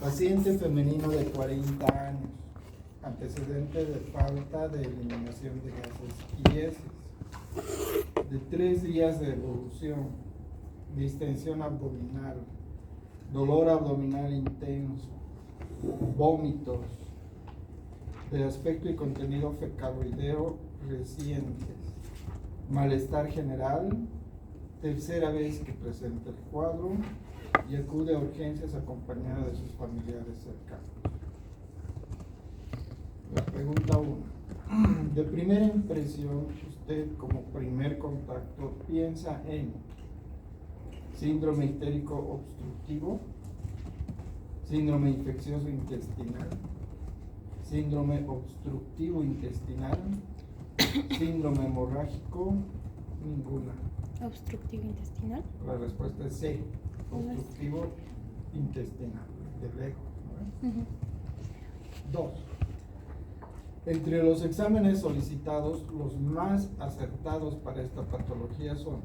Paciente femenino de 40 años, antecedente de falta de eliminación de gases y heces, de 3 días de evolución, distensión abdominal, dolor abdominal intenso, vómitos, de aspecto y contenido fecaloideo recientes, malestar general, tercera vez que presenta el cuadro y acude a urgencias acompañada de sus familiares cercanos. La pregunta 1. De primera impresión, usted como primer contacto piensa en síndrome histérico obstructivo, síndrome infeccioso intestinal, síndrome obstructivo intestinal, síndrome hemorrágico, ninguna. Obstructivo intestinal. La respuesta es C, obstructivo intestinal, de lejos, ¿no? 2. Entre los exámenes solicitados, los más acertados para esta patología son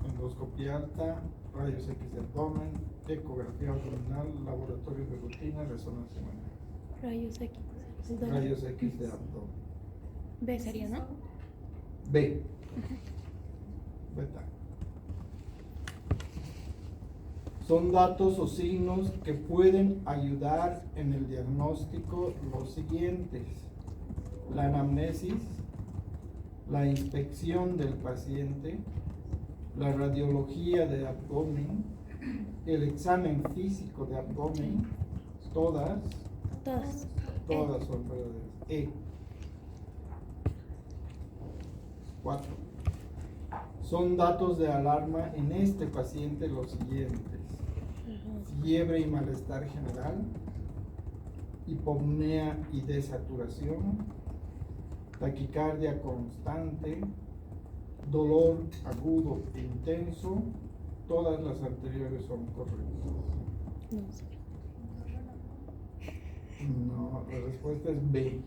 endoscopia alta, rayos X de abdomen, ecografía abdominal, laboratorio de rutina, resonancia magnética. Rayos X. Rayos X de abdomen. B sería, ¿no? B. Beta. Son datos o signos que pueden ayudar en el diagnóstico los siguientes: la anamnesis, la inspección del paciente, la radiología de abdomen, el examen físico de abdomen, todas son verdaderas. E. 4. Son datos de alarma en este paciente los siguientes: fiebre y malestar general, hipopnea y desaturación, taquicardia constante, dolor agudo e intenso. Todas las anteriores son correctas. No, la respuesta es B.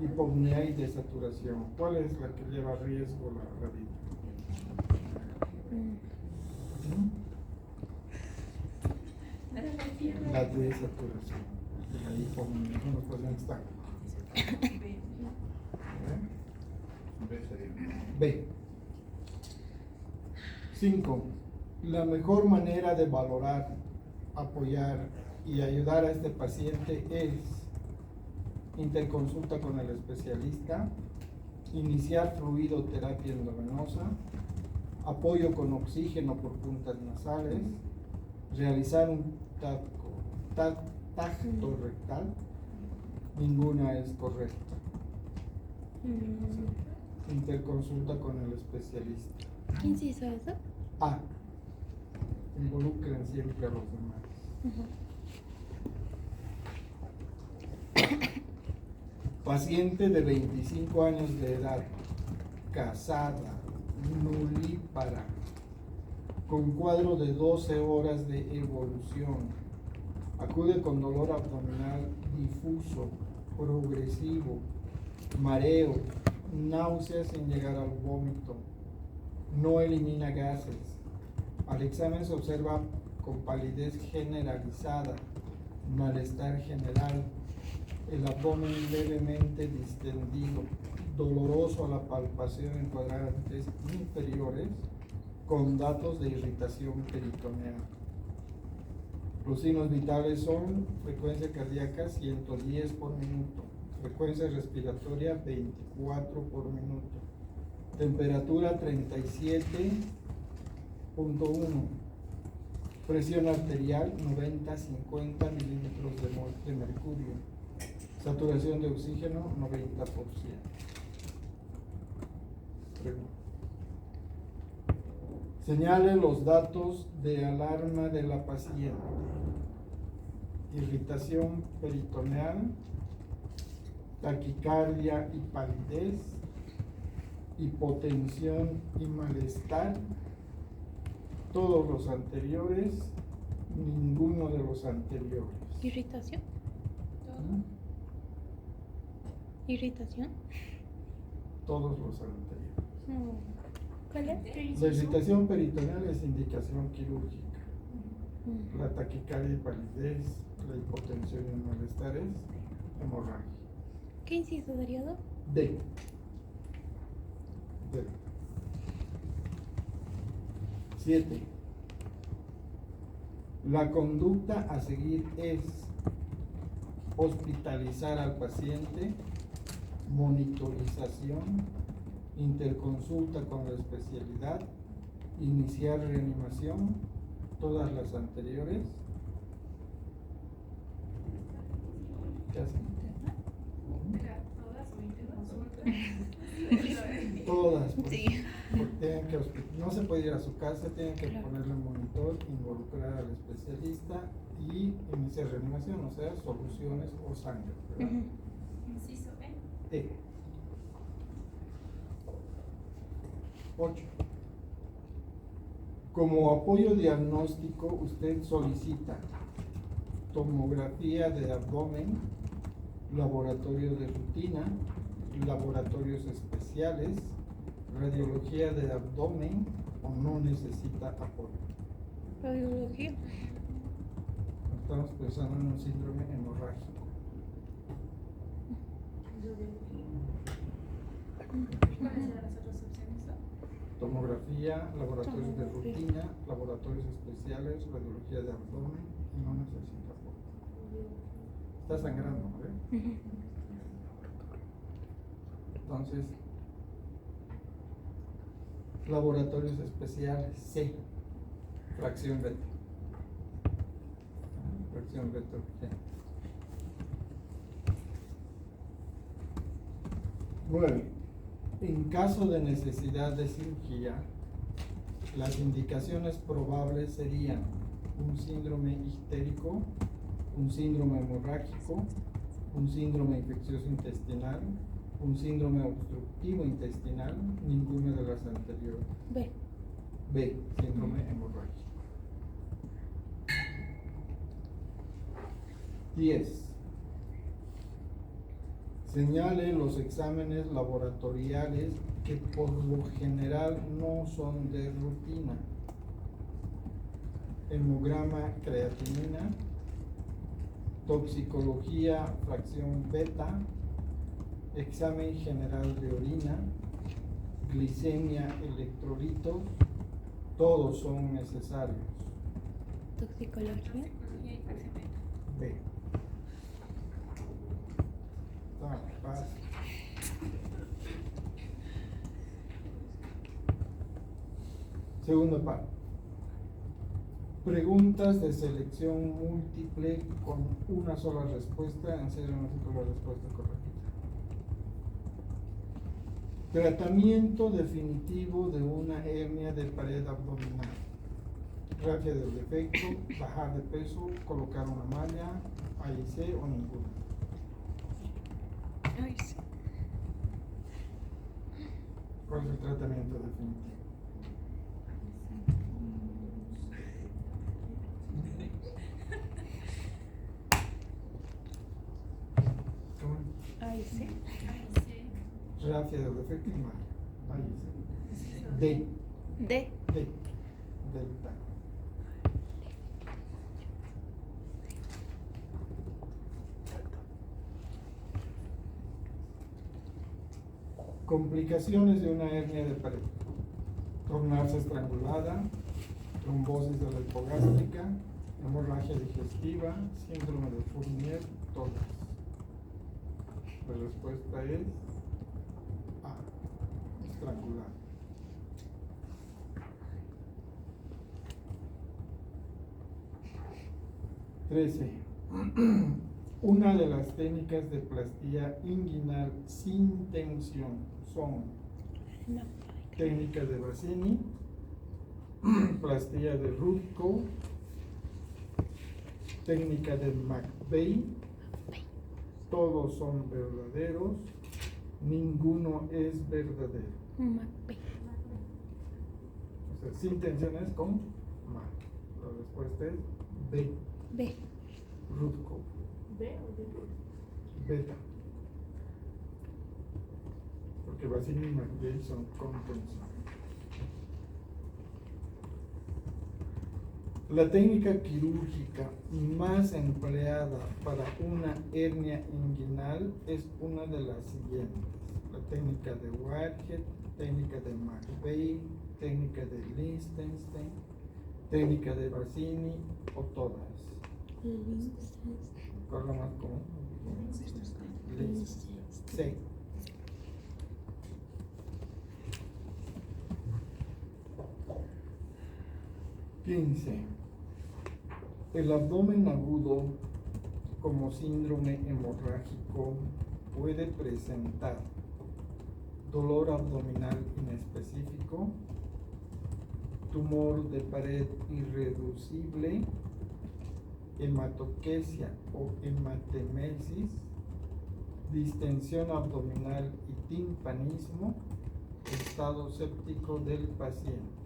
Hipopnea y desaturación. ¿Cuál es la que lleva riesgo la vida? La desaturación. La hipopnea. Los pacientes están. B. 5. La mejor manera de valorar, apoyar y ayudar a este paciente es interconsulta con el especialista, iniciar fluidoterapia endovenosa, apoyo con oxígeno por puntas nasales, realizar un tacto rectal. Ninguna es correcta. Interconsulta con el especialista. ¿Quién se hizo eso? A. Involucren siempre a los demás. Paciente de 25 años de edad, casada, nulípara, con cuadro de 12 horas de evolución. Acude con dolor abdominal difuso, progresivo, mareo, náuseas sin llegar al vómito. No elimina gases. Al examen se observa con palidez generalizada, malestar general, el abdomen levemente distendido, doloroso a la palpación en cuadrantes inferiores, con datos de irritación peritoneal. Los signos vitales son frecuencia cardíaca 110 por minuto, frecuencia respiratoria 24 por minuto, temperatura 37.1, presión arterial 90-50 milímetros de mercurio, saturación de oxígeno 90%. Pregunta. Señale los datos de alarma de la paciente: irritación peritoneal, taquicardia y palidez, hipotensión y malestar. Todos los anteriores, ninguno de los anteriores. ¿Irritación? ¿Irritación? Todos los anteriores. ¿Cuál es? La irritación peritoneal es indicación quirúrgica. La taquicardia y palidez, la hipotensión y malestares, hemorragia. ¿Qué inciso daría? D. D. 7. La conducta a seguir es hospitalizar al paciente, monitorización, interconsulta con la especialidad, iniciar reanimación, todas las anteriores. ¿Qué hacen? Todas, pues, Sí. porque tienen que no se puede ir a su casa, tienen que Claro. ponerle un monitor, involucrar al especialista y iniciar reanimación, o sea, soluciones o sangre, ¿verdad? Inciso E. 8. Como apoyo diagnóstico, usted solicita tomografía de abdomen, laboratorio de rutina, laboratorios especiales, radiología de abdomen o no necesita apoyo. Radiología. Estamos pensando en un síndrome hemorrágico. ¿Cuáles eran las otras opciones? Tomografía, laboratorios de Tomografía. rutina, laboratorios especiales, radiología de abdomen y no necesita apoyo. Está sangrando, ¿no? Entonces, laboratorios especiales, C, fracción beta. Fracción beta urgente. 9. En caso de necesidad de cirugía, las indicaciones probables serían un síndrome ictérico, un síndrome hemorrágico, un síndrome infeccioso intestinal, un síndrome obstructivo intestinal, ninguna de las anteriores. B. B, síndrome hemorrágico. 10. Señale los exámenes laboratoriales que por lo general no son de rutina. Hemograma creatinina, toxicología fracción beta, examen general de orina, glicemia, electrolitos, todos son necesarios. Toxicología. Toxicología y fracción beta. B. Está fácil. Segunda parte. Preguntas de selección múltiple con una sola respuesta. En serio, necesito la respuesta correcta. Tratamiento definitivo de una hernia de pared abdominal. Grafia del defecto, bajar de peso, colocar una malla, AIC o ninguna. Ay, sí. ¿Cuál es el tratamiento definitivo? ¿Cómo? Ay, sí. Ahí sí. Grafia del defecto y malla, AIC. D. D. D. Delta. Complicaciones de una hernia de pared. Tornarse estrangulada, trombosis de la hipogástrica, hemorragia digestiva, síndrome de Fournier, todas. La respuesta es A, estrangulada. Trece. Una de las técnicas de plastía inguinal sin tensión son No. técnica de Bassini, plastía de Rutko, técnica de McVeigh, todos son verdaderos, ninguno es verdadero. Macbe. O sea, sin tensión es con Mac. La respuesta es B, B. Rutko, ¿B o D? beta. Porque Bassini y McVeigh son con tensión. La técnica quirúrgica más empleada para una hernia inguinal es una de las siguientes: la técnica de Whitehead, técnica de McVeigh, técnica de Lichtenstein, técnica de Bassini o todas. ¿Cuál es la más común? Lichtenstein. 15. El abdomen agudo como síndrome hemorrágico puede presentar dolor abdominal inespecífico, tumor de pared irreducible, hematoquesia o hematemesis, distensión abdominal y timpanismo, estado séptico del paciente.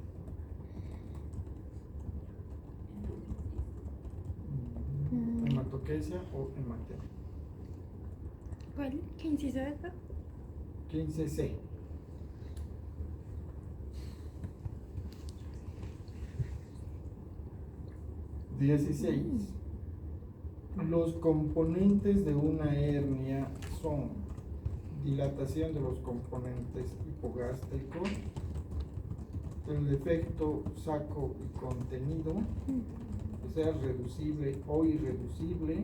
Hematoquesia o hematemesis. ¿Cuál? ¿Qué inciso es eso? 15C. Los componentes de una hernia son dilatación de los componentes hipogástricos, el defecto saco y contenido, que sea reducible o irreducible,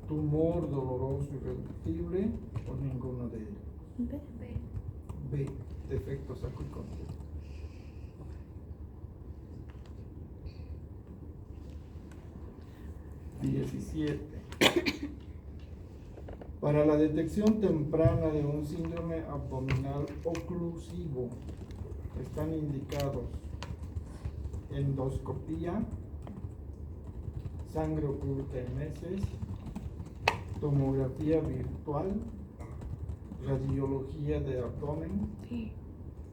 tumor doloroso irreductible o ninguno de ellos. B. Defecto saco y contenido. Para la detección temprana de un síndrome abdominal oclusivo están indicados endoscopía, sangre oculta en heces, tomografía virtual, radiología de abdomen, Sí.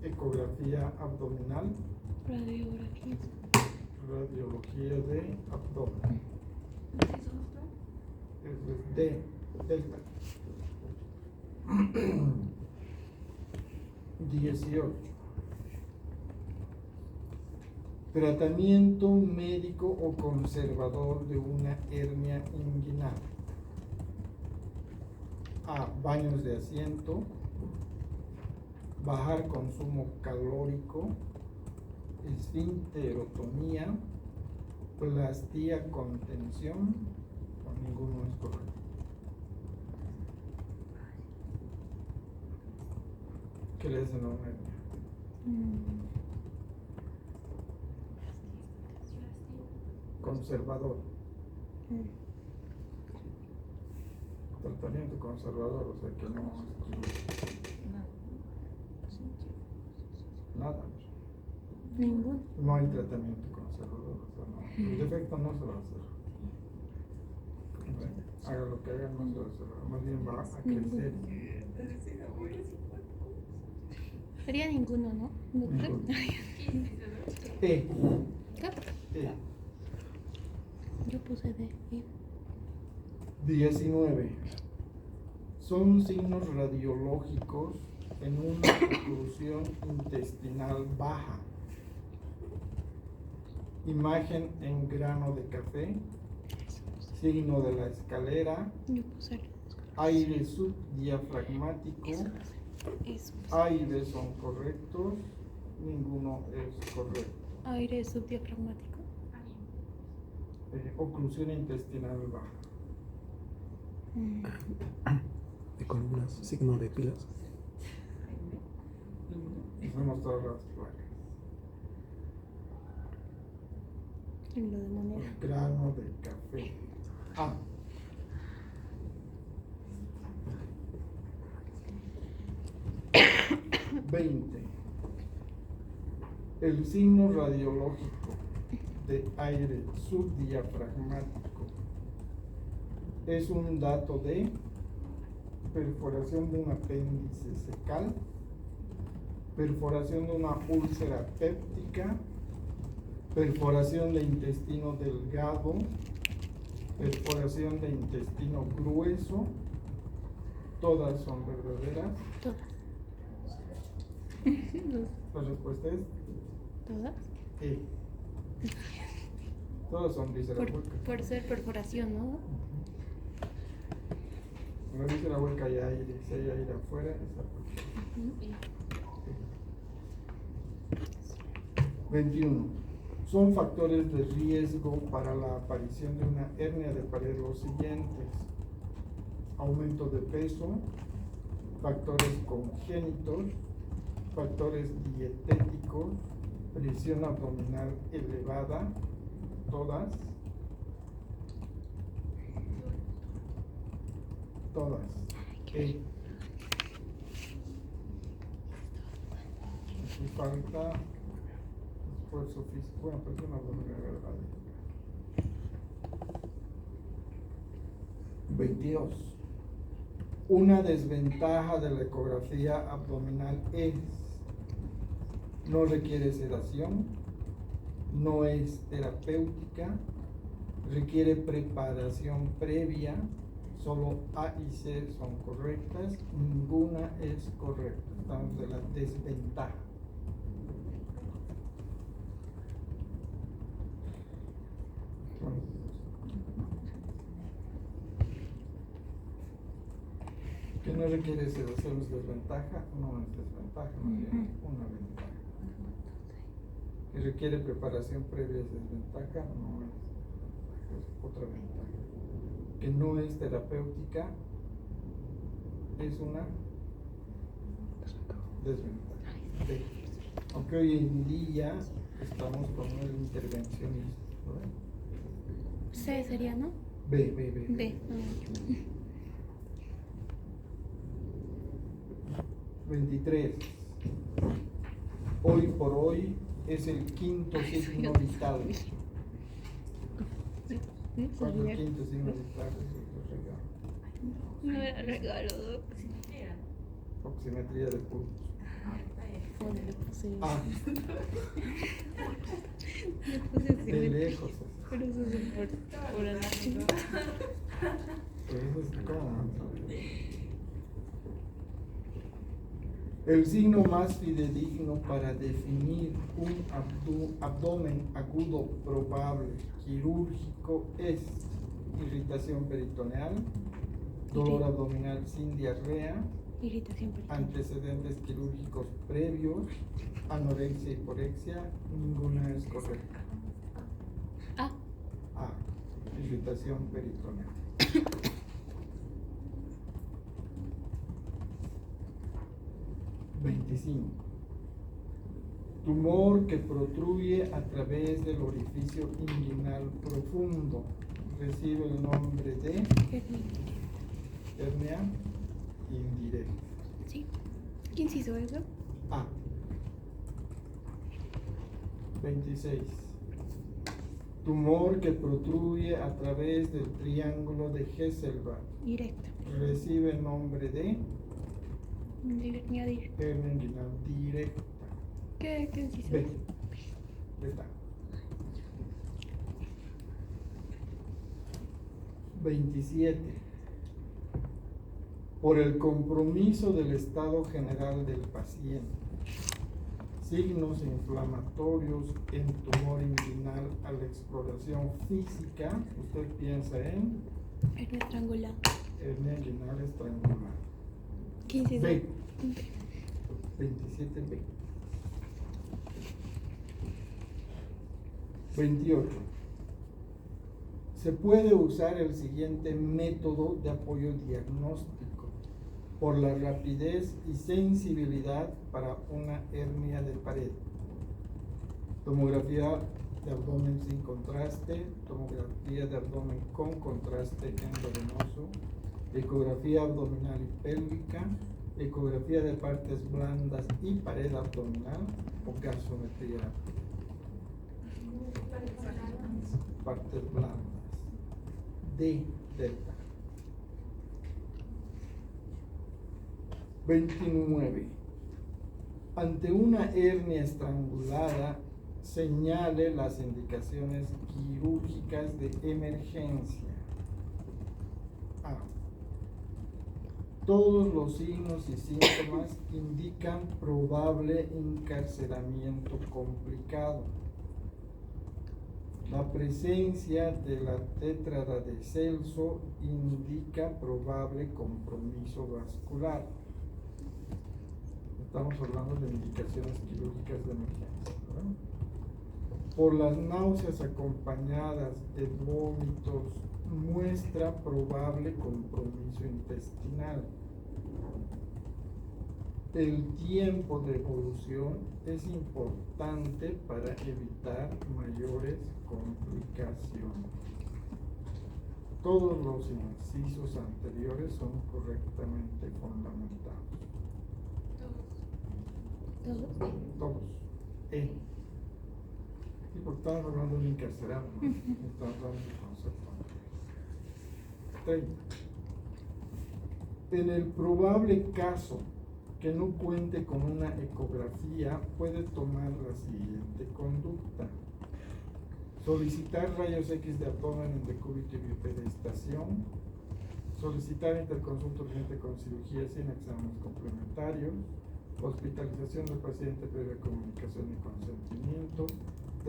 ecografía abdominal, Radiografía. radiología de abdomen. ¿Inciso doctor? Eso es D, delta. 18. Tratamiento médico o conservador de una hernia inguinal. A. Baños de asiento, bajar consumo calórico, esfinterotomía, plastía con tensión, o ninguno es correcto. ¿Qué le hacen a una hernia? Conservador. Tratamiento conservador, o sea que no. Nada. Ninguno. No hay tratamiento conservador, o sea, no. El defecto no se va a hacer. Haga lo que haga, no se va a hacer. Más bien va a crecer. Sería ninguno, ¿no? ¿Doctor? Ninguno. ¿Qué inciso doctor? E. ¿Qué? E. Yo puse D. 19. Son signos radiológicos en una oclusión intestinal baja. Imagen en grano de café, signo de la escalera, Yo puse aire subdiafragmático, eso. aire son correctos, ninguno es correcto. Aire subdiafragmático. Oclusión intestinal baja. De columnas, signo de pilas. Hacemos todas las placas. Y lo de moneda. Grano de café. A. El signo radiológico de aire subdiafragmático es un dato de perforación de un apéndice secal, perforación de una úlcera péptica, perforación de intestino delgado, perforación de intestino grueso. Todas son verdaderas. Todas. La respuesta es ¿Todas? E. Todos son vísceras huecas. Por ser perforación, ¿no? En la víscera hueca hay aire, si hay aire afuera, es afuera. Ujú. 21. Son factores de riesgo para la aparición de una hernia de pared los siguientes: aumento de peso, factores congénitos, factores dietéticos, presión abdominal elevada, todas. Aquí falta esfuerzo físico. Bueno, presión abdominal elevada. 22. Una desventaja de la ecografía abdominal es: no requiere sedación, no es terapéutica, requiere preparación previa, solo A y C son correctas, ninguna es correcta. Estamos de la desventaja. Que no requiere sedación es desventaja, no es desventaja, más bien una ventaja. Que requiere preparación previa es desventaja, no es otra ventaja. Que no es terapéutica es una desventaja. B. Aunque hoy en día estamos con el intervencionismo, ¿verdad? C sería, ¿no? B. B. 23. Hoy por hoy es el quinto signo vital. ¿Cuál es el quinto signo vital? No era regalo. Oximetría de pulso. Bueno, le puse. Ah, Le puse así. de lejos. Pero eso es por la Pero eso es como. El signo más fidedigno para definir un abdomen agudo probable quirúrgico es irritación peritoneal, dolor abdominal sin diarrea, Irritación peritoneal. antecedentes quirúrgicos previos, anorexia, hiporexia. Ninguna es correcta. A. A. Irritación peritoneal. 25. Tumor que protruye a través del orificio inguinal profundo. Recibe el nombre de hernia indirecta. Sí. ¿Quién se hizo eso? A. 26. Tumor que protruye a través del triángulo de Hesselbach. Directo. Recibe el nombre de Hernia directa. hernia inguinal directa. ¿Qué se hizo? B. Beta. 27. Por el compromiso del estado general del paciente, signos inflamatorios en tumor inguinal a la exploración física, usted piensa en Hernia estrangulada. hernia inguinal estrangular. ¿Quién se hizo? B. 27B. 28. Se puede usar el siguiente método de apoyo diagnóstico por la rapidez y sensibilidad para una hernia de pared: tomografía de abdomen sin contraste, tomografía de abdomen con contraste endovenoso, ecografía abdominal y pélvica, ecografía de partes blandas y pared abdominal o gasometría. Partes blandas. D. Delta. 29. Ante una hernia estrangulada, señale las indicaciones quirúrgicas de emergencia. A. Todos los signos y síntomas indican probable encarcelamiento complicado. La presencia de la tétrada de Celso indica probable compromiso vascular. Estamos hablando de indicaciones quirúrgicas de emergencia, ¿verdad? Por las náuseas acompañadas de vómitos, muestra probable compromiso intestinal. El tiempo de evolución es importante para evitar mayores complicaciones. Todos los incisos anteriores son correctamente fundamentados. Todos. Todos. Y porque estamos hablando de un encarcelado, ¿no? Estamos hablando de concepto. 30. En el probable caso que no cuente con una ecografía, puede tomar la siguiente conducta: solicitar rayos X de abdomen en decúbito y bipedestación, solicitar interconsulta urgente con cirugía sin exámenes complementarios, hospitalización del paciente previa comunicación y consentimiento,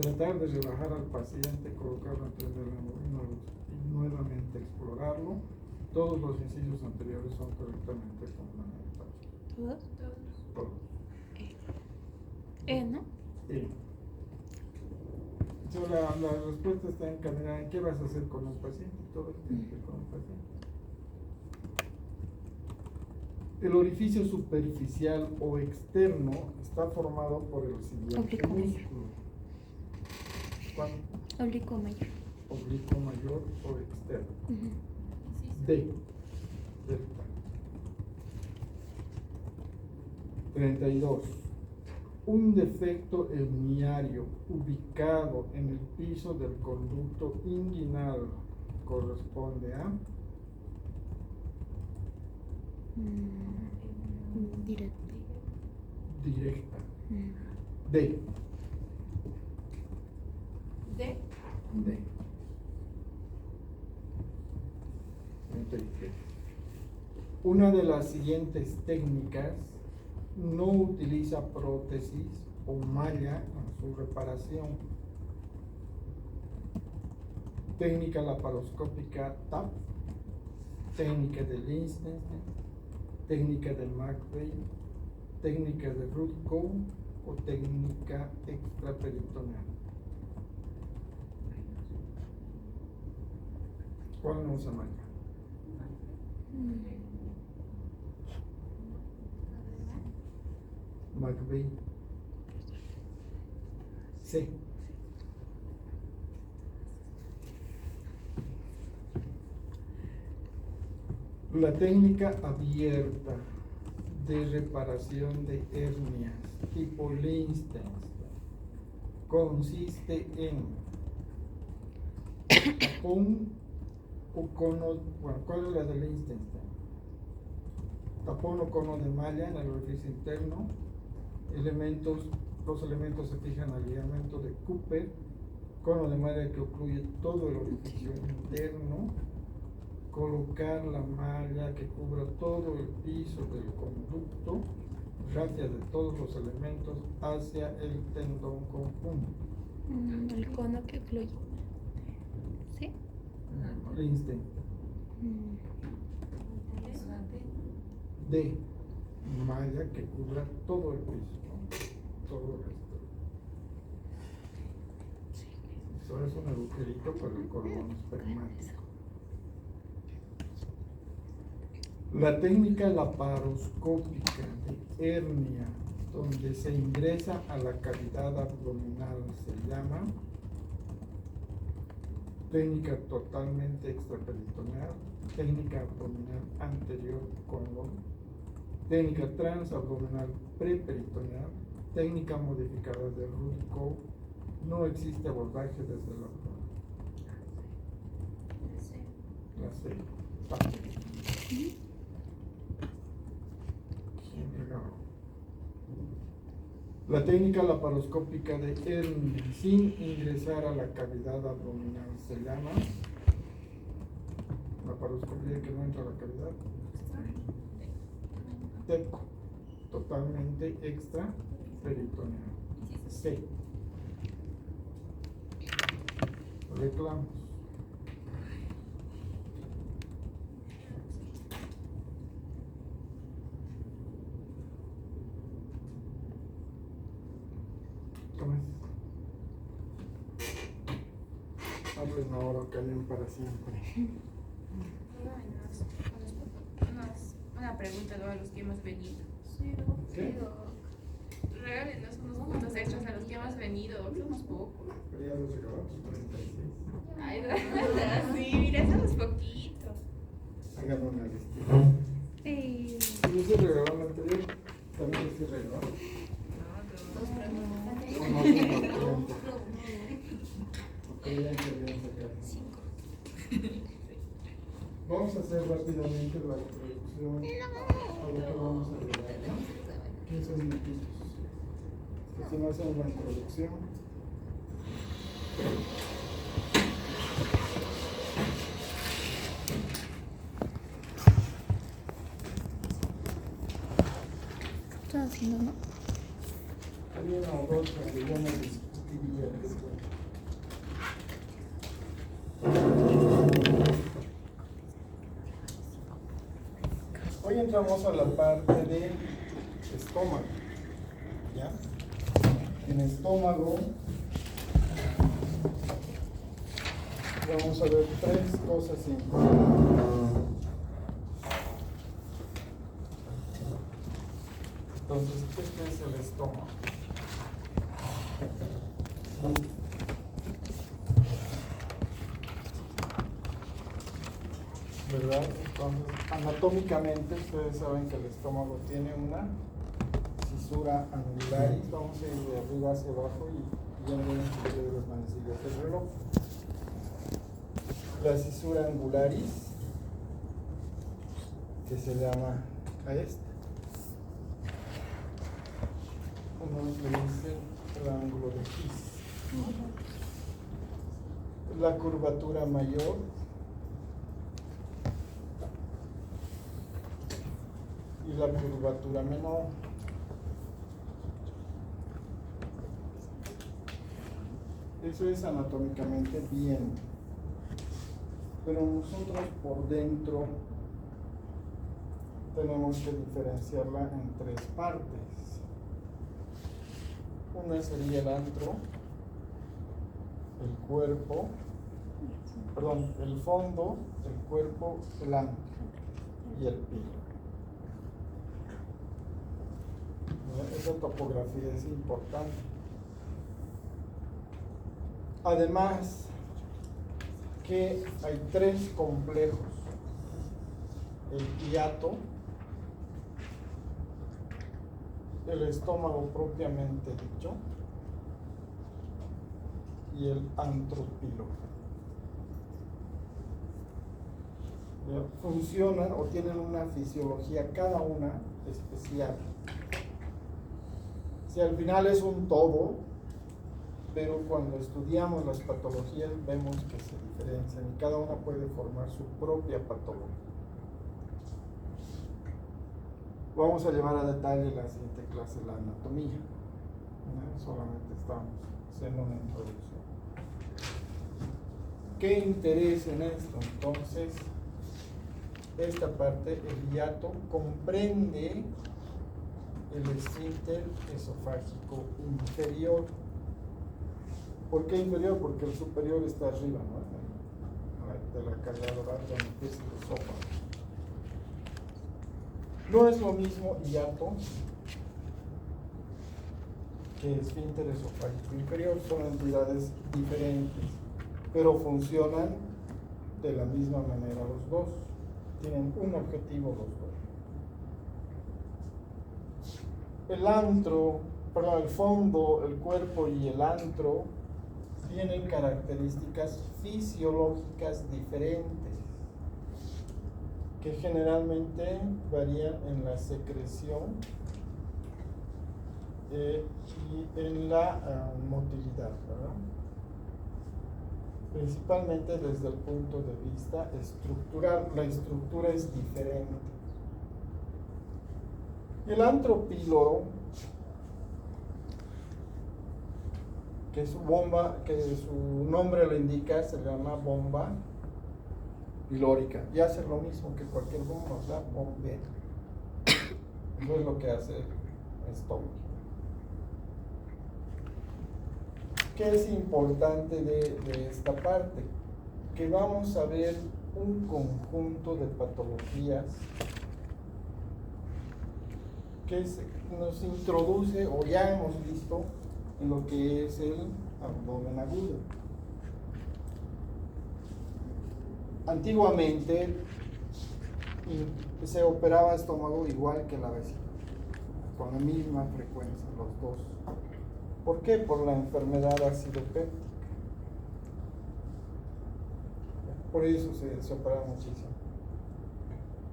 tratar de relajar al paciente, colocarlo entre y nuevamente explorarlo. Todos los incisos anteriores son correctamente fundamentados. ¿Todos? Todos. ¿No? La respuesta está encaminada en qué vas a hacer con un paciente. Todo tiene que ver con un paciente. El orificio superficial o externo está formado por el siguiente Oblicuo mayor. músculo. ¿Cuál? Oblicuo mayor. Oblicuo mayor o externo. Ujú. D. Delta. 32. Un defecto herniario ubicado en el piso del conducto inguinal corresponde a Directo. directa. D. D. D. 33. Una de las siguientes técnicas no utiliza prótesis o malla en su reparación. Técnica laparoscópica TAP, técnica de Liechtenstein, técnica de McVeigh, técnica de Rutkow o técnica extraperitoneal. ¿Cuál no usa malla? McVeigh. C. La técnica abierta de reparación de hernias tipo Liechtenstein consiste en tapón o cono, bueno, ¿cuál es la de Liechtenstein? Tapón o cono de malla en el orificio interno. Los elementos se fijan al ligamento de Cooper, cono de malla que ocluye todo el orificio interno, colocar la malla que cubra todo el piso del conducto, gracias de todos los elementos hacia el tendón conjunto. El cono que fluye. ¿Sí? Liechtenstein. D. Malla que cubra todo el piso, ¿no? Todo el resto. Eso es un agujerito para el cordón espermático. La técnica laparoscópica de hernia, donde se ingresa a la cavidad abdominal, se llama técnica totalmente extraperitoneal, técnica abdominal anterior cóndor, técnica transabdominal preperitoneal, técnica modificada de Rutkow. No existe abordaje desde el abdomen. La C. Fácil. La técnica laparoscópica de hernia sin ingresar a la cavidad abdominal se llama laparoscopía que no entra a la cavidad. TEP, totalmente extraperitoneal. C. reclamos. ¿Cómo es? Hablen ahora o callen para siempre. Una pregunta luego a los que hemos venido. ¿Qué? Regálenos unos puntos extras a los que hemos venido. Somos pocos. Pero ya los acabamos, 36. Ay, no, sí, mira, somos poquitos. Hagan una lista. Eh, ¿Yo se regaló la anterior? ¿También se regaló? dos preguntas. ¿O no se regaló? Ok, ya querían sacar. Cinco. Vamos a hacer rápidamente la introducción a lo que vamos a agregar, ¿no? 15 minutitos. Si no hacemos la introducción. Estás haciendo, ¿no? Había una o dos que yo no discutiría después. Hoy entramos a la parte del estómago, ¿ya? En estómago vamos a ver tres cosas importantes. Entonces, este es el estómago. ¿Verdad? Entonces, anatómicamente ustedes saben que el estómago tiene una fisura angularis. Vamos a ir de arriba hacia abajo y ya ven las manecillas del reloj. La fisura angularis, que se llama a esta. Uno le dice el ángulo de Kiss. La curvatura mayor y la curvatura menor. Eso es anatómicamente bien, pero nosotros por dentro tenemos que diferenciarla en tres partes. Una sería el antro, el cuerpo, perdón, el fondo, el cuerpo, el antro y el pilo. Esa topografía es importante. Además, que hay tres complejos: el hiato, el estómago propiamente dicho y el antropilo. Funcionan o tienen una fisiología cada una especial. Si al final es un todo, pero cuando estudiamos las patologías vemos que se diferencian y cada una puede formar su propia patología. Vamos a llevar a detalle la siguiente clase la anatomía. ¿No? Solamente estamos haciendo una introducción. ¿Qué interés en esto? Entonces, esta parte, el hiato, comprende el esfínter esofágico inferior. ¿Por qué inferior? Porque el superior está arriba, ¿no? De la cavidad oral, donde empieza el esófago. No es lo mismo hiato que esfínter esofágico inferior, son entidades diferentes, pero funcionan de la misma manera los dos, tienen un objetivo los dos. El antro, perdón, el fondo, el cuerpo y el antro tienen características fisiológicas diferentes que generalmente varían en la secreción y en la motilidad, ¿verdad? Principalmente desde el punto de vista estructural, la estructura es diferente. Y el antropíloro, que su bomba, que su nombre lo indica, se llama bomba pilórica. Y hace lo mismo que cualquier bomba, o sea, bombea. Eso es lo que hace el estómago. ¿Qué es importante de esta parte? Que vamos a ver un conjunto de patologías que nos introduce, o ya hemos visto, en lo que es el abdomen agudo. Antiguamente se operaba estómago igual que la vesícula, con la misma frecuencia, los dos. ¿Por qué? Por la enfermedad acidopéptica. Por eso se operaba muchísimo.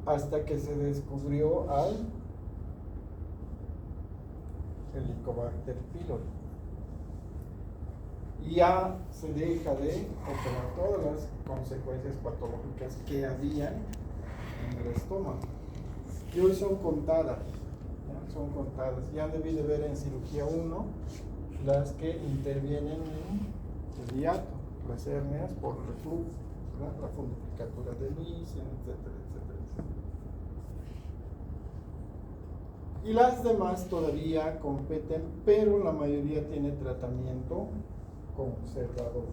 Hasta que se descubrió al Helicobacter pylori. Y ya se deja de operar todas las consecuencias patológicas que había en el estómago. Y hoy son contadas, ¿ya? Son contadas. Ya debí de ver en cirugía 1 las que intervienen en el hiato, las hernias por reflujo, ¿verdad? La fundificatura de Nissen, etcétera, etcétera, etcétera. Y las demás todavía competen, pero la mayoría tiene tratamiento conservador.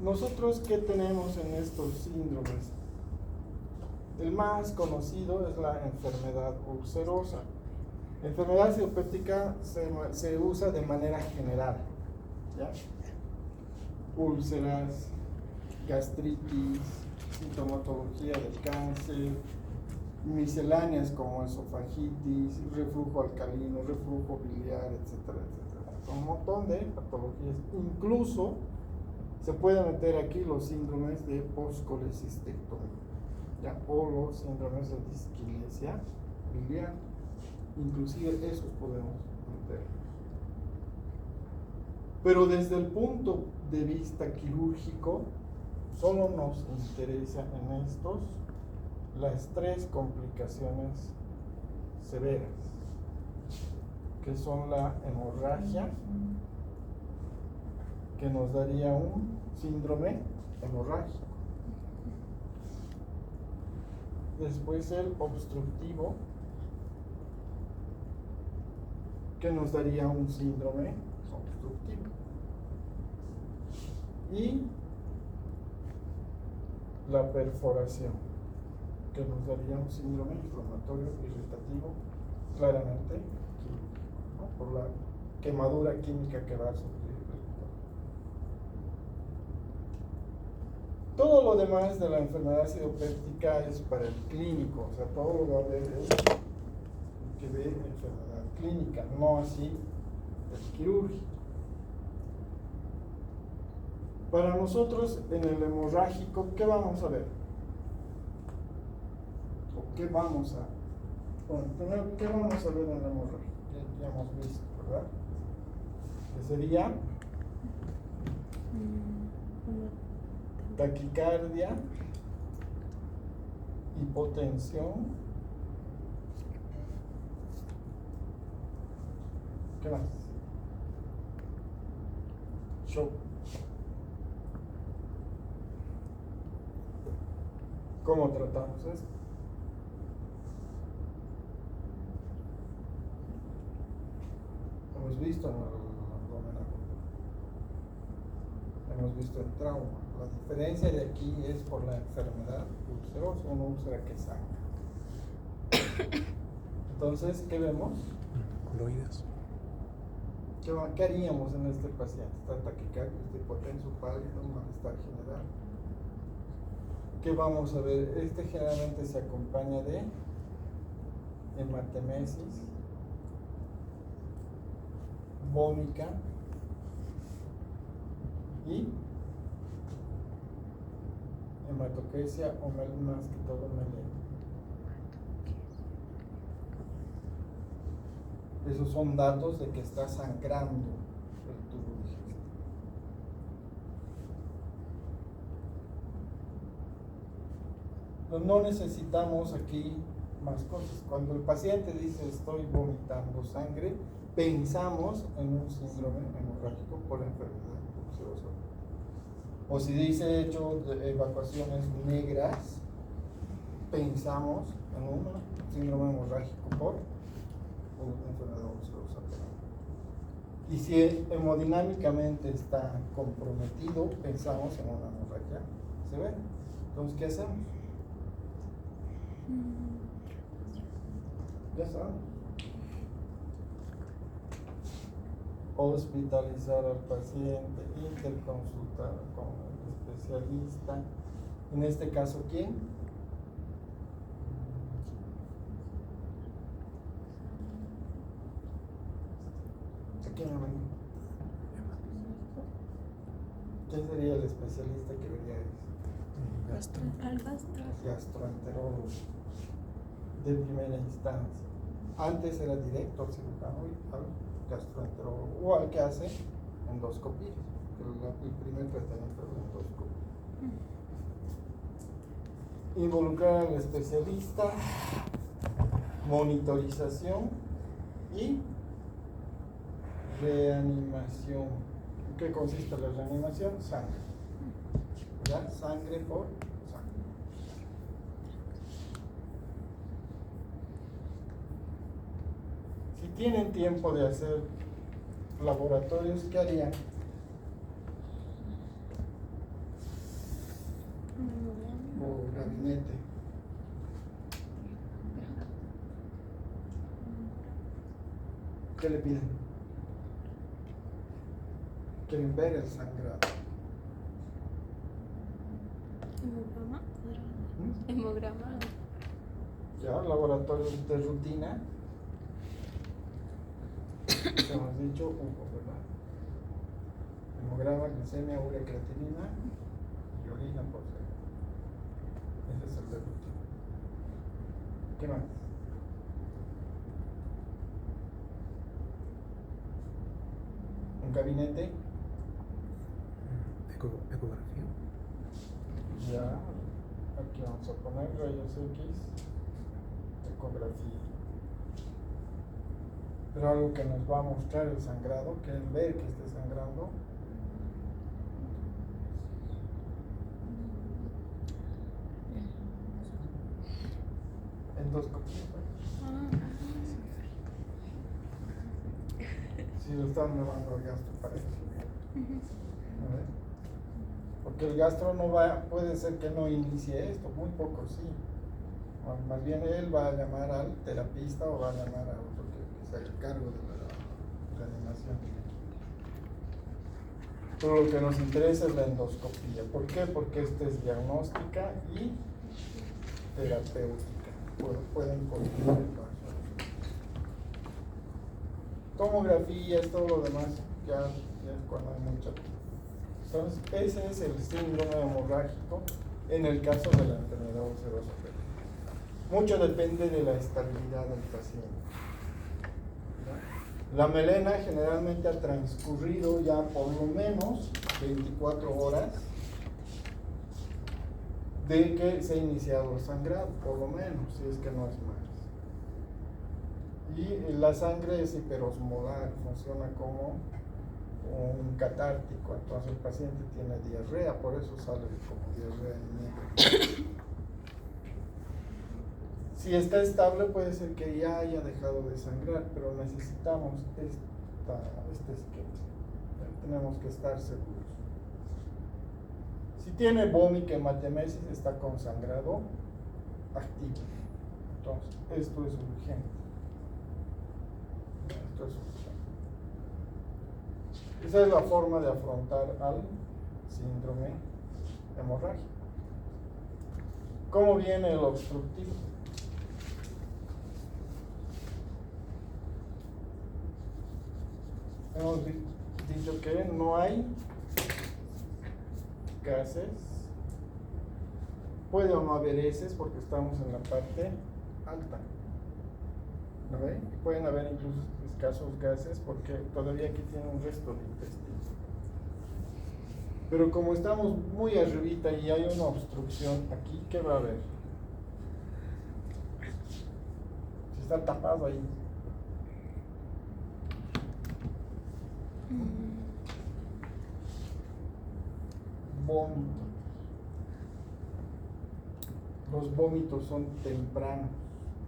Nosotros, ¿qué tenemos en estos síndromes? El más conocido es la enfermedad ulcerosa. La enfermedad acidopéptica se usa de manera general, ¿ya? Úlceras, gastritis, sintomatología del cáncer, misceláneas como esofagitis, reflujo alcalino, reflujo biliar, etcétera, etcétera. Son un montón de patologías. Incluso se pueden meter aquí los síndromes de postcolecistectomía, ¿ya? O los síndromes de disquinesia biliar. Inclusive esos podemos meter. Pero desde el punto de vista quirúrgico, solo nos interesa en estos las 3 complicaciones severas, que son la hemorragia, que nos daría un síndrome hemorrágico. Después el obstructivo, que nos daría un síndrome obstructivo. Y la perforación, que nos daría un síndrome inflamatorio irritativo, claramente químico, ¿no? Por la quemadura química que va a sufrir el cuerpo. Todo lo demás de la enfermedad acidopéptica es para el clínico, o sea, todo lo va a ver el que ve enfermedad clínica, no así el quirúrgico. Para nosotros, en el hemorrágico, ¿qué vamos a ver? ¿O qué vamos a...? Bueno, primero, ¿qué vamos a ver en el hemorrágico? Ya hemos visto, ¿verdad? Que sería taquicardia, hipotensión. ¿Qué más? Shock. ¿Cómo tratamos esto? Hemos visto en el abdomen agudo. Hemos visto el trauma. La diferencia de aquí es por la enfermedad ulcerosa, una úlcera que sangra. Entonces, ¿qué vemos? Coloides. ¿Qué haríamos en este paciente? Está taquicardia, está hipotenso, pálido, malestar general. ¿Qué vamos a ver? Este generalmente se acompaña de hematemesis, vómica y hematoquesia o más que todo melena. Esos son datos de que está sangrando el tubo digestivo. No necesitamos aquí más cosas. Cuando el paciente dice estoy vomitando sangre, pensamos en un síndrome hemorrágico por enfermedad ulcerosa. O si dice hecho de evacuaciones negras, pensamos en un síndrome hemorrágico por una enfermedad ulcerosa. Y si hemodinámicamente está comprometido, pensamos en una hemorragia severa. Entonces, ¿qué hacemos? Ya saben. Hospitalizar al paciente, interconsultar con el especialista. En este caso, ¿quién? ¿A quién me vengo? ¿Quién sería el especialista que vería eso? Al gastro. Gastroenterólogo de primera instancia. Antes era directo al cirujano y al gastroenterólogo o al que hace endoscopía. El primer tratamiento es la endoscopia. Involucrar al especialista, monitorización y reanimación. ¿En qué consiste la reanimación? Sangre. ¿Ya? Sangre por sangre. Si tienen tiempo de hacer laboratorios, ¿qué harían? O gabinete. ¿Qué le piden? Quieren ver el sangrado. Hemograma. ¿Mm? Hemograma. Ya, laboratorios de rutina. Hemos dicho, ¿verdad? Hemograma, glicemia, urea, creatinina y orina por ser. Ese es el de rutina. ¿Qué más? Un gabinete. Ecografía. Ya, aquí vamos a poner rayos X, ecografía. Pero algo que nos va a mostrar el sangrado, quieren ver que esté sangrando. Endoscopía. Si lo están llevando al gastro para eso. A ver. Porque el gastro no va, puede ser que no inicie esto, muy poco sí. Más bien él va a llamar al terapista o va a llamar a otro que se haga cargo de la reanimación. Pero lo que nos interesa es la endoscopía. ¿Por qué? Porque esta es diagnóstica y terapéutica. Pueden continuar el paso. Tomografías, todo lo demás, ya es cuando hay mucha. Entonces, ese es el síndrome hemorrágico en el caso de la enfermedad ulcerosa. Mucho depende de la estabilidad del paciente. La melena generalmente ha transcurrido ya por lo menos 24 horas de que se ha iniciado el sangrado, por lo menos, si es que no es más. Y la sangre es hiperosmolar, funciona como un catártico, entonces el paciente tiene diarrea, por eso sale como diarrea negra. Si está estable puede ser que ya haya dejado de sangrar, pero necesitamos este esquema. Tenemos que estar seguros. Si tiene vómito hematemesis, está con sangrado activo. Entonces, esto es urgente. Esto es urgente. Esa es la forma de afrontar al síndrome hemorrágico. ¿Cómo viene el obstructivo? Hemos dicho que no hay gases, puede o no haber heces porque estamos en la parte alta, ¿no ve? Pueden haber incluso escasos gases porque todavía aquí tiene un resto de intestino. Pero como estamos muy arribita y hay una obstrucción aquí, ¿qué va a haber? Si está tapado ahí. Vómito. Los vómitos son tempranos.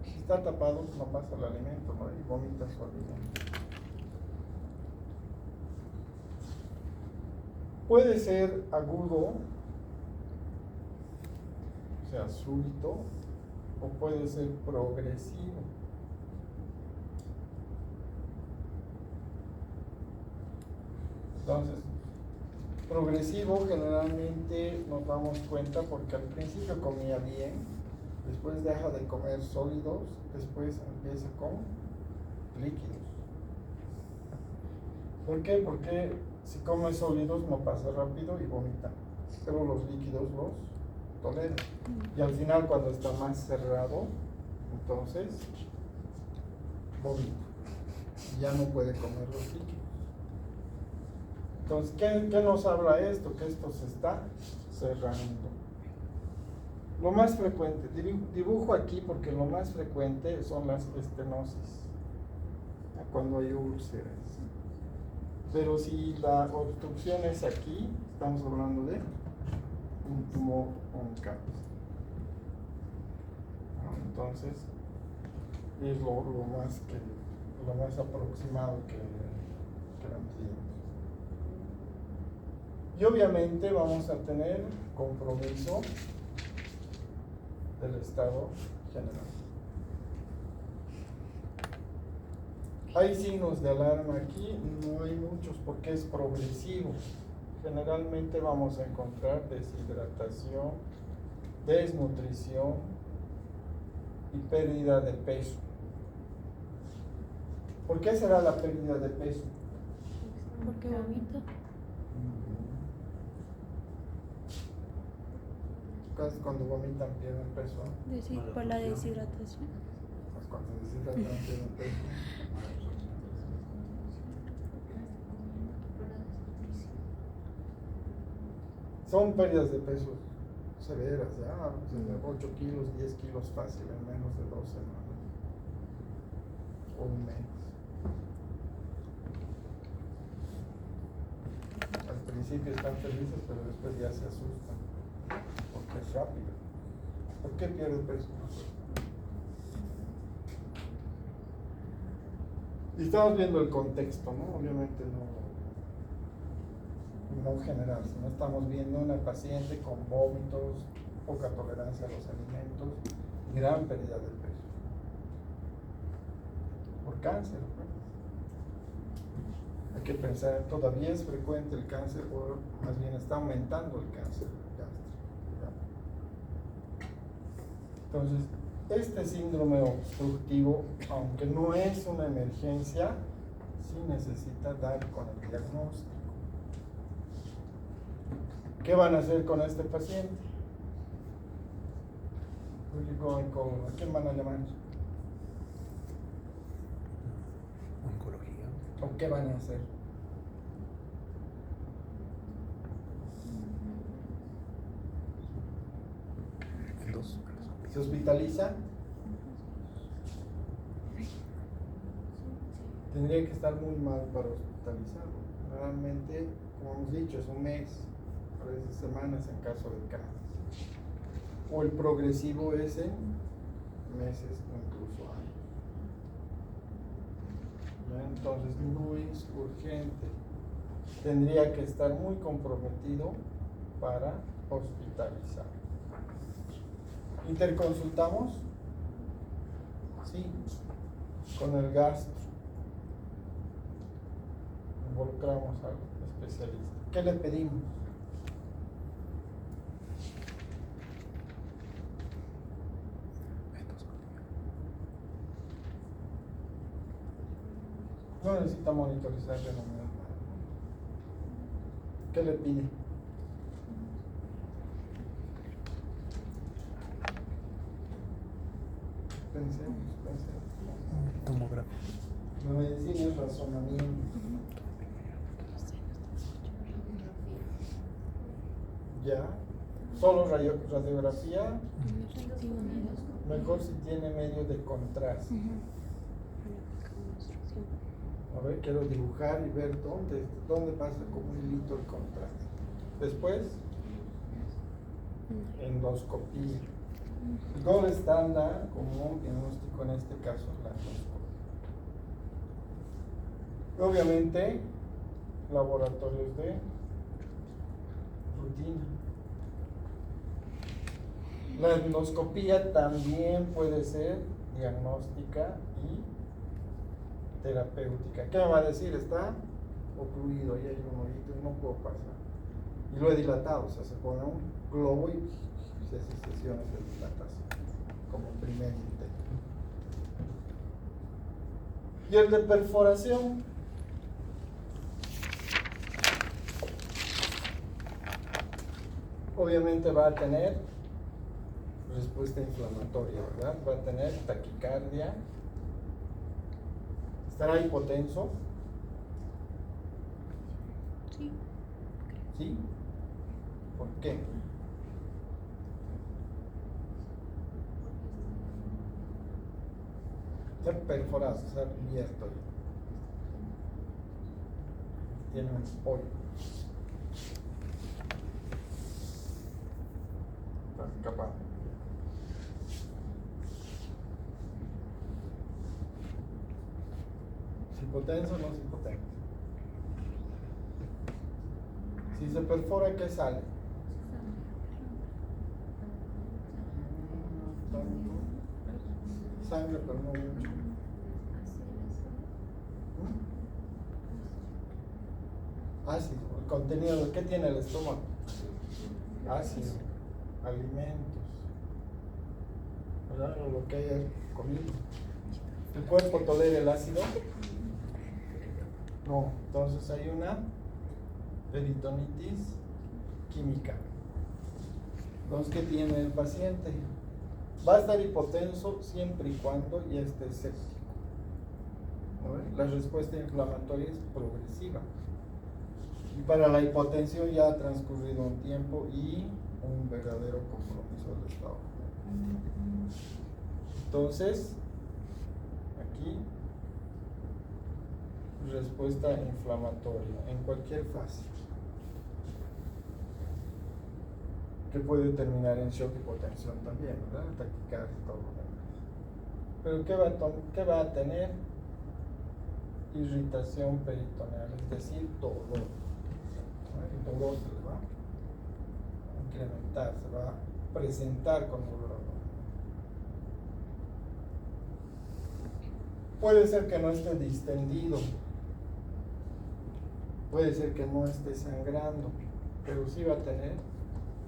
Si está tapado, no pasa el alimento, ¿no? Y vomita su alimento. Puede ser agudo, o sea, súbito, o puede ser progresivo. Entonces, progresivo generalmente nos damos cuenta porque al principio comía bien, después deja de comer sólidos, después empieza con líquidos. ¿Por qué? Porque si come sólidos no pasa rápido y vomita, pero los líquidos los tolera. Y al final cuando está más cerrado, entonces vomita. Ya no puede comer los líquidos. Entonces, ¿qué nos habla esto? Que esto se está cerrando. Lo más frecuente, dibujo aquí porque lo más frecuente son las estenosis, cuando hay úlceras. Pero si la obstrucción es aquí, estamos hablando de un tumor o un cáncer. Entonces, es lo más aproximado que vemos. Y obviamente vamos a tener compromiso del estado general. Hay signos de alarma aquí, no hay muchos porque es progresivo. Generalmente vamos a encontrar deshidratación, desnutrición y pérdida de peso. ¿Por qué será la pérdida de peso? Porque vomita. Casi cuando vomitan pierden peso. Por la deshidratación. Pues cuando deshidratan pierden peso. Son pérdidas de peso severas, ya, 8 kilos, 10 kilos fácil en menos de 2 semanas o un mes. Al principio están felices, pero después ya se asustan, porque es rápido. ¿Por qué pierde peso? Y estamos viendo el contexto, ¿no? Obviamente no general, sino estamos viendo una paciente con vómitos, poca tolerancia a los alimentos, gran pérdida de peso. Por cáncer, ¿no? Hay que pensar, todavía es frecuente el cáncer, o más bien está aumentando el cáncer gástrico. Entonces, este síndrome obstructivo, aunque no es una emergencia, sí necesita dar con el diagnóstico. ¿Qué van a hacer con este paciente? ¿A quién van a llamar? Oncología. ¿O qué van a hacer? ¿Se hospitaliza? Tendría que estar muy mal para hospitalizarlo. Realmente, como hemos dicho, es un mes, a veces semanas en caso de cáncer. O el progresivo es en meses o incluso años. Entonces no es urgente. Tendría que estar muy comprometido para hospitalizar. ¿Interconsultamos? Sí, con el gastro. Involucramos al especialista. ¿Qué le pedimos? No necesita monitorizar de manera. ¿Qué le pide? Pensemos. Tomografía. La medicina es razonamiento. Ya. Solo radiografía. Mejor si tiene medio de contraste. A ver, quiero dibujar y ver dónde pasa como un hilito el contraste. Después, endoscopía. El gold estándar como un diagnóstico en este caso es la endoscopia. Obviamente, laboratorios de rutina. La endoscopía también puede ser diagnóstica y terapéutica. ¿Qué me va a decir? Está ocluido, ahí hay un hoyito y no puedo pasar. Y lo he dilatado, o sea, se pone un globo y se hace sesiones de dilatación como primer intento. Y el de perforación. Obviamente va a tener respuesta inflamatoria, ¿verdad? Va a tener taquicardia, estará hipotenso. Sí. ¿Sí? ¿Por qué? Está perforado, está abierto. Tiene un pollo. Está escapando. ¿Es hipotenso o no es hipotenso? Si se perfora, ¿qué sale? Sangre, pero no mucho. Ácido. El contenido de qué tiene el estómago. Ácido. Alimentos. ¿Verdad? Lo que haya comido. ¿El cuerpo tolera el ácido? No. Entonces hay una peritonitis química. Entonces, ¿qué tiene el paciente? Va a estar hipotenso siempre y cuando ya esté séptico. La respuesta inflamatoria es progresiva. Y para la hipotensión ya ha transcurrido un tiempo y un verdadero compromiso del estado. Entonces, aquí, respuesta inflamatoria en cualquier fase, que puede terminar en shock y hipotensión también, ¿verdad? Taquicardia y todo lo demás. Pero ¿qué va a tener? Irritación peritoneal, es decir, dolor. El dolor se le va a incrementar, se va a presentar con dolor abdominal. Puede ser que no esté distendido, puede ser que no esté sangrando, pero sí va a tener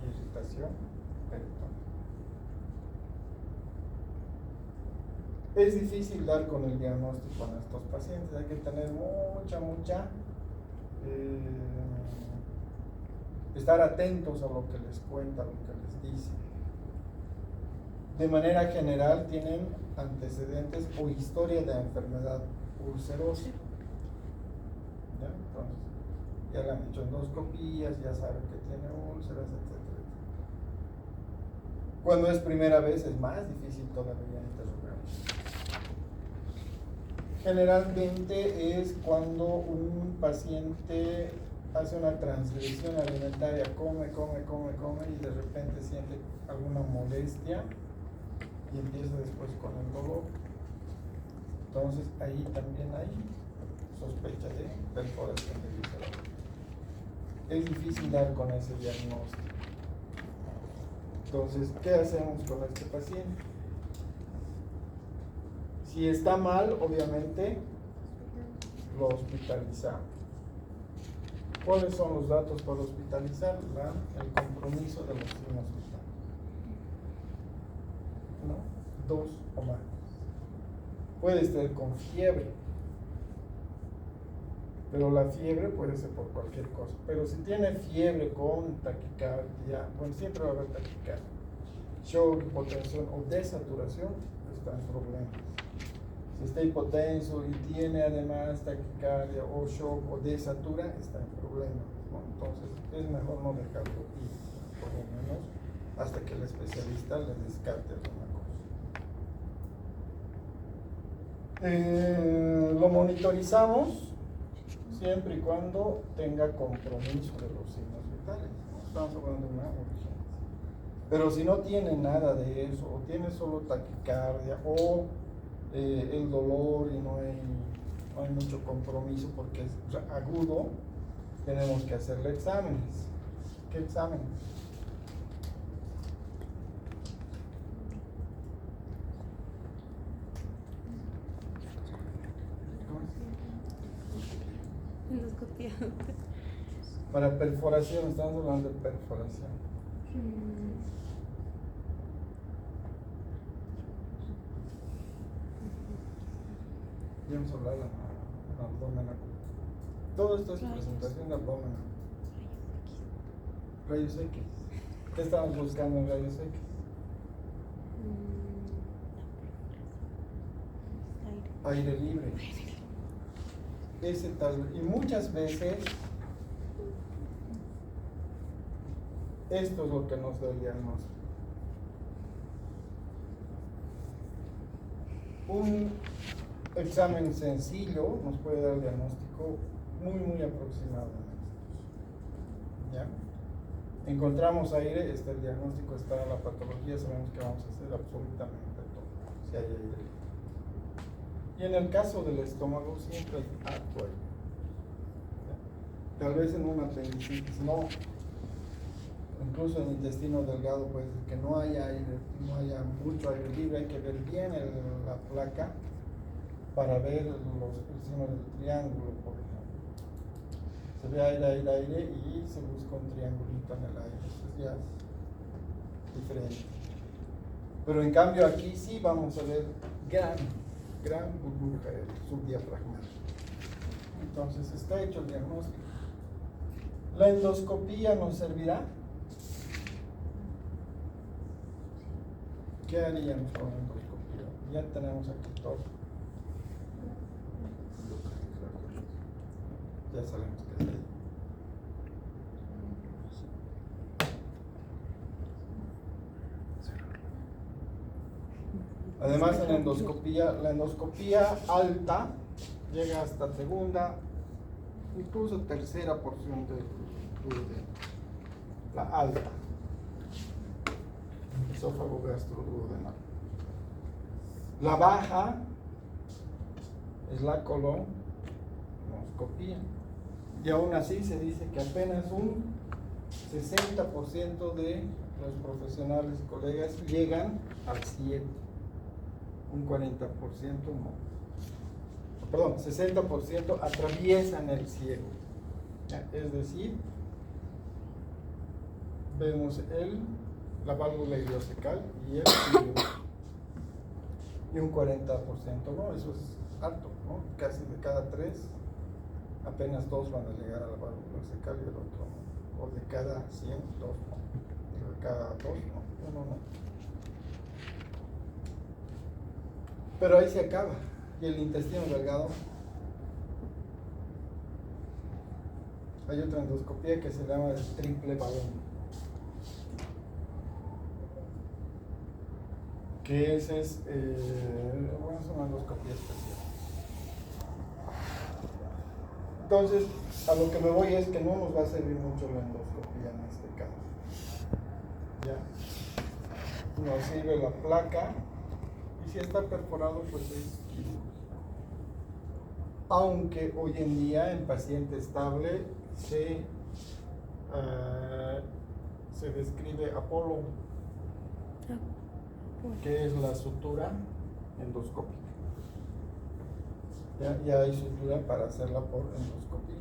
irritación peritoneal. Es difícil dar con el diagnóstico en estos pacientes, hay que tener mucha estar atentos a lo que les cuenta, a lo que les dice. De manera general tienen antecedentes o historia de enfermedad ulcerosa. ¿Ya? Entonces, ya le han hecho endoscopías, ya saben que tiene úlceras, etc. Cuando es primera vez es más difícil todavía interrogar. Generalmente es cuando un paciente hace una transgresión alimentaria, come y de repente siente alguna molestia y empieza después con el dolor. Entonces ahí también hay sospecha de perforación de vísceras. Es difícil dar con ese diagnóstico. Entonces, ¿qué hacemos con este paciente? Si está mal, obviamente lo hospitalizamos. ¿Cuáles son los datos para hospitalizar? El compromiso de los signos vitales. 1, 2 o más. Puede estar con fiebre, pero la fiebre puede ser por cualquier cosa. Pero si tiene fiebre con taquicardia, bueno, siempre va a haber taquicardia, shock, hipotensión o desaturación, está en problemas. Si está hipotenso y tiene además taquicardia o shock o desatura, está en problemas, ¿no? Entonces es mejor no dejarlo ir, por lo menos hasta que el especialista le descarte alguna cosa. Lo monitorizamos siempre y cuando tenga compromiso de los signos vitales. Estamos hablando de una urgencia. Pero si no tiene nada de eso, o tiene solo taquicardia, o el dolor y no hay mucho compromiso porque es agudo, tenemos que hacerle exámenes. ¿Qué exámenes? Endoscopia. Para perforación, estamos hablando de perforación. Ya hemos hablado del abdomen oculto. Todo esto es presentación de abdomen. Rayos X. ¿Qué estamos buscando en rayos X? Aire libre. Ese tal, y muchas veces esto es lo que nos da el diagnóstico. Un examen sencillo nos puede dar el diagnóstico muy aproximado. ¿Ya? Encontramos aire, está el diagnóstico, está la patología, sabemos que vamos a hacer absolutamente todo, si hay aire. Y en el caso del estómago siempre hay harto aire. ¿Ya? Tal vez en una apendicitis no, incluso en el intestino delgado puede ser que no haya aire, no haya mucho aire libre, hay que ver bien la placa para ver el signo del triángulo, por ejemplo. Se ve aire y se busca un triangulito en el aire, eso ya es diferente. Pero en cambio aquí sí vamos a ver gran burbuja subdiafragmal. Entonces está hecho el diagnóstico. ¿La endoscopía nos servirá? ¿Qué haríamos con la endoscopía? Ya tenemos aquí todo. Ya sabemos qué hacer. Además, en la endoscopía alta llega hasta segunda, incluso tercera porción del duodeno. La alta. Esófago gastroduodenal. La baja es la colonoscopía. Y aún así se dice que apenas un 60% de los profesionales y colegas llegan al 7. Un 40% no. Perdón, 60% atraviesan el ciego. ¿Ya? Es decir, vemos la válvula ileocecal y el cilindro. Y un 40% no, eso es alto, ¿no? Casi de cada 3, apenas 2 van a llegar a la válvula ileocecal y el otro no. O de cada 100, 2 no. De cada 2 no, uno no. Pero ahí se acaba. Y el intestino delgado. Hay otra endoscopía que se llama el triple balón. Que ese es, bueno, es una endoscopía especial. Entonces, a lo que me voy es que no nos va a servir mucho la endoscopía en este caso. ¿Ya? Nos sirve la placa. Y si está perforado, pues es quirúrgico. Aunque hoy en día en paciente estable se describe Apolo, que es la sutura endoscópica. Ya hay sutura para hacerla por endoscopía.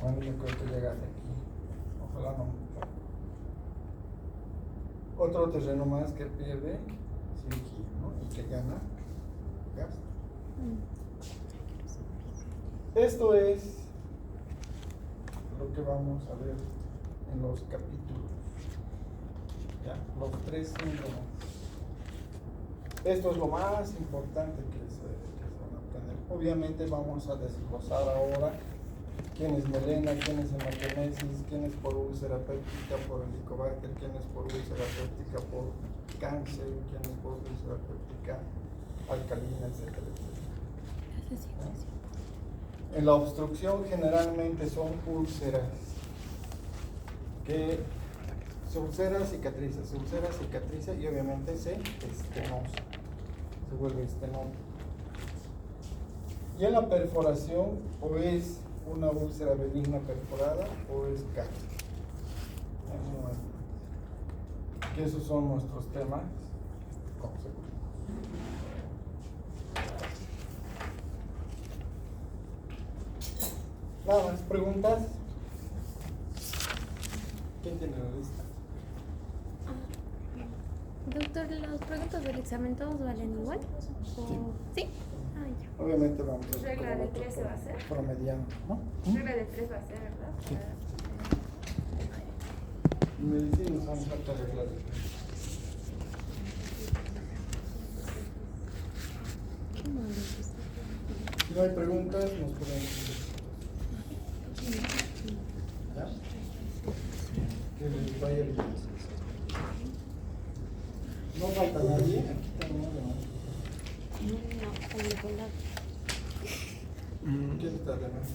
Bueno, yo creo que llegas aquí. Ojalá no. Otro terreno más que pierde cirugía, ¿no? Y que gana gasto. Esto es lo que vamos a ver en los capítulos. ¿Ya? Los 3 síndromes. Esto es lo más importante que se van a aprender. Obviamente vamos a desglosar ahora quién es melena, quién es hematemesis, quién es por úlcera péptica, por helicobacter, quién es por úlcera péptica, por cáncer, quién es por úlcera péptica alcalina, etcétera, etcétera. En la obstrucción generalmente son úlceras que se cicatriza y obviamente se estenosa, se vuelve estenosa. Y en la perforación o es una úlcera benigna perforada o es cáncer. Que esos son nuestros temas consecutivos. Nada más, ¿preguntas? ¿Quién tiene la lista? Doctor, ¿las preguntas del examen todos valen igual? ¿Sí? Ah, ya. Obviamente vamos a Regla de 3 se va a hacer. promediando, ¿no? Regla de 3 va a ser, ¿verdad? Sí. En medicina nos hace falta reglas de tres. Qué malo es esto. Si no hay preguntas, nos podemos ir. ¿Ya? Que les vaya bien. No falta nadie. Aquí tenemos de más. No, con el volado. ¿Quién está de más?